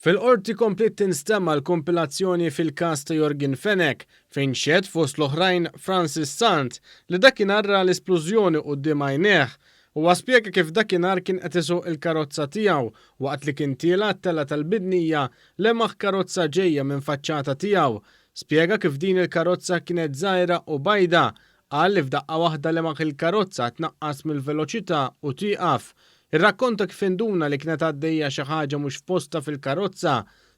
Fil-qorti komplet tinstema l-kompilazzjoni fil-każ ta' Jorgen Fenech fejn xed fost l-oħrajn Francis Sant li dakinhar ra l-esplużjoni quddiem għajnejh u spjega kif dakinhar kien qed isuq il-karozza tiegħu waqt li kien tiela t-tella tal-bidnija lemaħ karozza ġejja minn faċċata tiegħu. Spjega kif din il-karozza kienet żgħira u bajda, qal li f'daqqa waħda lemaħ il-karozza tnaqqas mill-veloċità u tieqaf. Irrakkonta kif induna li kienet għaddejja xi ħaġa mhux f'posta fil-karozza,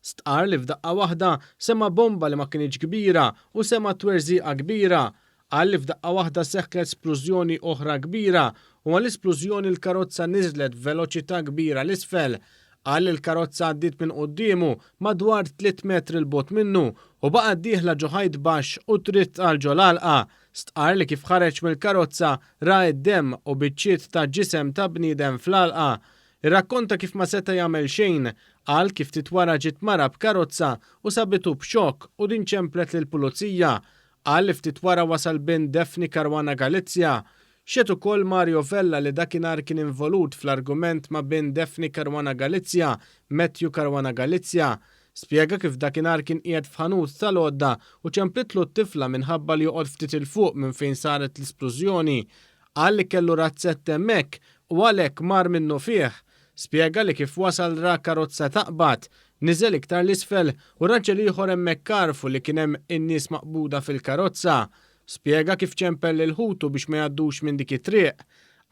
stqar li f'daqqa waħda sema bomba li ma kienx kbira u sema twerżieqa kbira. Qal li f'daqqa waħda seħħet esplużjoni oħra kbira u mal-esplużjoni l-karozza niżlet f'veloċità kbira l-isfel. Qal li l-karozza għaddiet minn qudiemu madwar 3 metri l-bot minnu u baqgħet dieħla ġo ħajt baxx u trid għal ġo l-għalqa. Stqar li kif ħareġ mill-karozza ra d-demm u biċċiet ta' ġisem ta' bniedem fl-għalqa. Irrakkonta kif ma seta' jagħmel xejn, qal kif titwara ġiet mara b'karozza u sabitu b'xokk u din ċemplet lill-pulizija. Qal li ftit wara wasal bin Daphne Caruana Galizia. Xed ukoll Mario Vella li dakinhar kien involut fl-argument ma' bin Daphne Caruana Galizia, Matthew Caruana Galizia. Spjega kif dakinhar kien qiegħed f'ħanut tal-għodda u ċemplitlu t-tifla minħabba li joqgħod ftit il fuq minn fejn saret l-esplużjoni. Qal li kellu razzett hemmhekk u għalhekk mar minnu fih. Spjega li kif wasal ra karozza taqbad, niżel iktar l-isfel u raġel ieħor hemmhekk karfu li kien hemm in-nies maqbuda fil-karozza. Spjega kif ċempel il-ħutu biex ma jgħaddux minn dik it-triq.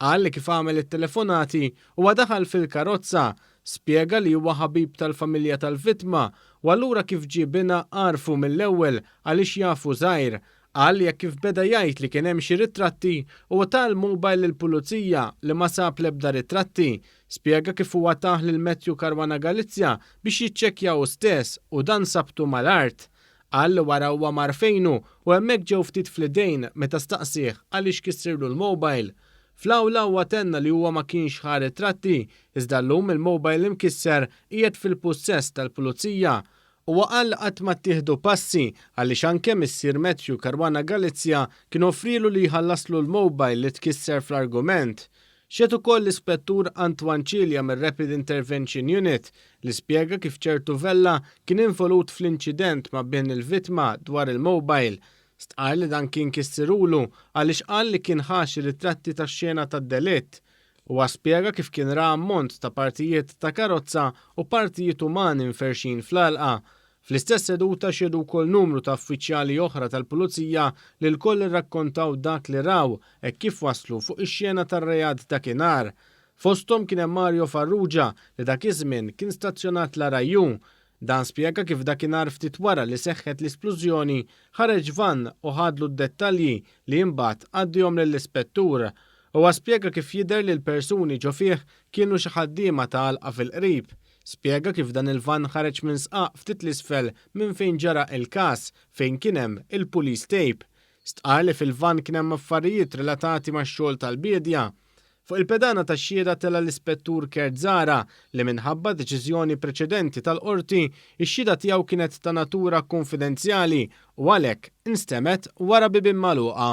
Qal li kif għamel it-telefonati u daħal fil-karozza. Spjega li huwa ħabib tal-familja tal-vittma u allura kif ġibina għarfu mill-ewwel għaliex jafu żgħir. Qal li kif beda jgħid li kien hemm xi ritratti u tal-mobile lill-pulizija li ma sab l-ebda ritratti. Spjega kif huwa taħ lil Matthew Caruana Galizia biex jiċċekkjaw stess u dan sabtu mal-art. Qal li wara huwa mar fejnu u hemmhekk ġew ftit fl-idejn meta staqsih għaliex kissirlu l-mobile. Fl-awla huwa tenna li huwa ma kienx ħa ritratti, iżda llum il-mobile imkisser qiegħed fil-pussess tal-pulizija. U qal qatt ma ttieħdu passi għaliex anke missier Matthew Caruana Galizia kien offrilu li jħallaslu l-mobile li tkisser fl-argument. Xed ukoll l-ispettur Antoine Cilja mir-Rapid Intervention Unit li spjega kif ċertu Vella kien involut fl-inċident ma' bejn il-vittma dwar il-mobile. Stqar li dan kien kissirulu għaliex qal li kien ħaxi ritratti tax-xena tad-delitt. U spjega kif kien ra ammont ta' partijiet ta' karozza u partijiet umani mferxin fl-għalqa. Fl-istess seduta xedu wkoll numru ta' uffiċjali oħra tal-pulizija li l-koll irrakkontaw dak li raw e kif waslu fuq ix-xena tar-reat dakinhar. Fosthom kien hemm Mario Farrugia li dak iż-żmien kien stazzjonat la Rajjun. Dan spjega kif dakinhar ftit wara li seħħet l-esplużjoni ħareġ van u ħadlu d-dettalji li imbagħad għaddihom lill-ispettur. U spjega kif jidher li l-persuni ġo fih kienu xi ħaddiema ta' għalqa fil-qrib. Spjega kif dan il-van ħareġ minn sqaq ftit l-isfel minn fejn ġara il-każ fejn kien hemm il-police tape. Stqar li fil-van kien hemm affarijiet relatati max-xogħol tal-bidja. Fuq il-pedana tax-xhieda tela l-ispettur Kert Zara li minħabba deċiżjoni preċedenti tal-qorti ix-xhieda tiegħu kienet ta' natura konfidenzjali u għalhekk instemet wara bibien magħluqa.